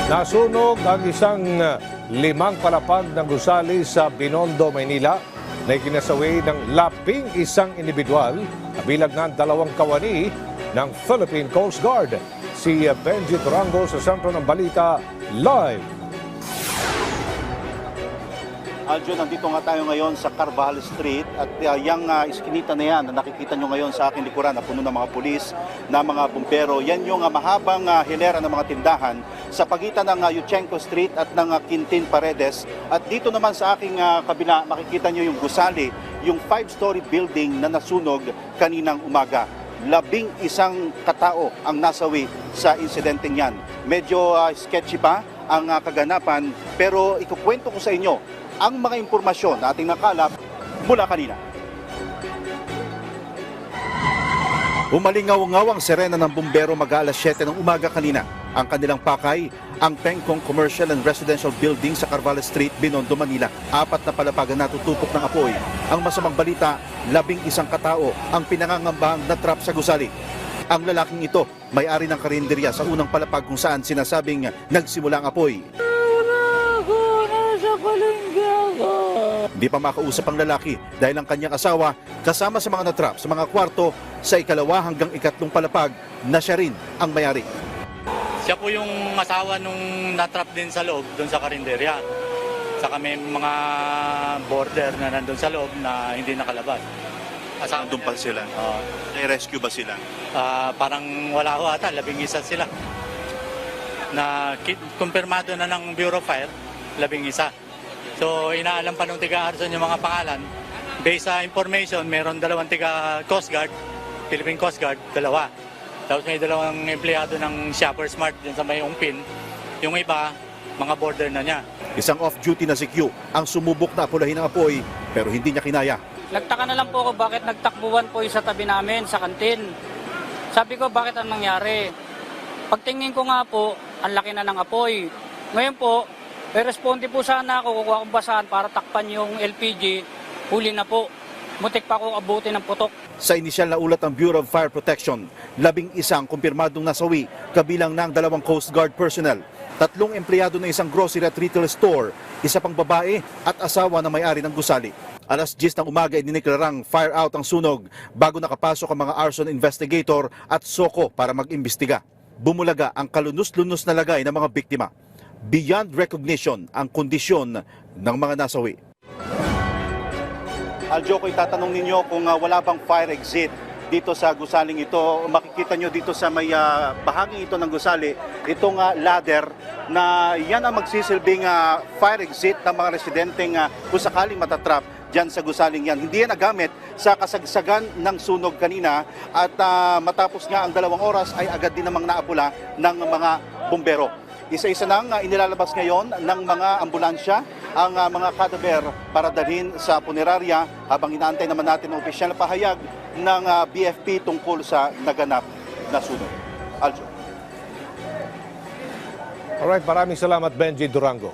Nasunog ang isang limang palapag ng gusali sa Binondo, Maynila na ikinasawi ng 11 individual kabilang ng 2 kawani ng Philippine Coast Guard. Si Benji Durango sa sentro ng balita live. Aljo, nandito nga tayo ngayon sa Carvajal Street at yung iskinita na yan na nakikita nyo ngayon sa aking likuran na puno ng mga pulis, na mga bumbero, yan yung mahabang hilera ng mga tindahan sa pagitan ng Yuchenko Street at ng Quintin Paredes. At dito naman sa aking kabila, makikita nyo yung gusali, yung 5-story building na nasunog kaninang umaga. 11 katao ang nasawi sa insidenteng yan. Medyo sketchy pa ang kaganapan, pero ikukwento ko sa inyo ang mga impormasyon na ating nakalap mula kanina. Umalingaw-ngaw ang sirena ng bumbero mag-alas 7 ng umaga kanina. Ang kanilang pakay, ang Pengkong Commercial and Residential Building sa Carvajal Street, Binondo, Manila. 4 na palapagan natutupok ng apoy. Ang masamang balita, 11 katao ang pinangangambahang natrap sa gusali. Ang lalaking ito, may-ari ng karinderya sa unang palapag kung saan sinasabing nagsimula ang apoy. Hindi pa makausap ang lalaki dahil ang kanyang asawa kasama sa mga natrap sa mga kwarto sa 2 hanggang 3 palapag na siya rin ang may-ari. Siya po yung asawa nung natrap din sa loob doon sa karinderya. Saka may mga border na nandun sa loob na hindi nakalabas. Nandun pa sila? Rescue ba sila? Parang wala ho ata, 11 sila. Na kumpirmado na ng Bureau of Fire, 11. So inaalam pa nung tiga-Arson yung mga pangalan. Based sa information, meron 2 tiga Coast Guard, Philippine Coast Guard, 2. Tapos may 2 empleyado ng Shopper Smart dyan sa may Ungpin. Yung iba, mga border na niya. Isang off-duty na si Q ang sumubok na apulahin ng apoy pero hindi niya kinaya. Nagtaka na lang po ako bakit nagtakbuhan po yung sa tabi namin, sa kantin. Sabi ko bakit ang nangyari. Pagtingin ko nga po, ang laki na ng apoy. Ngayon po, responde po sana ako, kukuha kong basahan para takpan yung LPG, huli na po. Mutik pa ako abuti ng putok. Sa inisyal na ulat ng Bureau of Fire Protection, 11 kumpirmadong nasawi, kabilang ng 2 Coast Guard personnel, 3 empleyado ng isang grocery at retail store, 1 pang babae at asawa na may-ari ng gusali. Alas 10 ng umaga idiniklarang fire out ang sunog bago nakapasok ang mga arson investigator at SOCO para mag-imbestiga. Bumulaga ang kalunos-lunos na lagay ng mga biktima. Beyond recognition ang kondisyon ng mga nasawi. Aljo, ko itatanong ninyo kung wala bang fire exit dito sa gusaling ito. Makikita nyo dito sa may bahagi ito ng gusali, itong ladder na yan ang magsisilbing fire exit ng mga residenteng kung sakaling matatrap dyan sa gusaling yan. Hindi yan nagamit sa kasagsagan ng sunog kanina at matapos nga ang 2 oras ay agad din namang naapula ng mga bumbero. Isa-isa nang inilalabas ngayon ng mga ambulansya ang mga kadaver para dalhin sa punerarya habang inaantay naman natin ang opisyal na pahayag ng BFP tungkol sa naganap na sunog. Aljo. Alright, maraming salamat Benji Durango.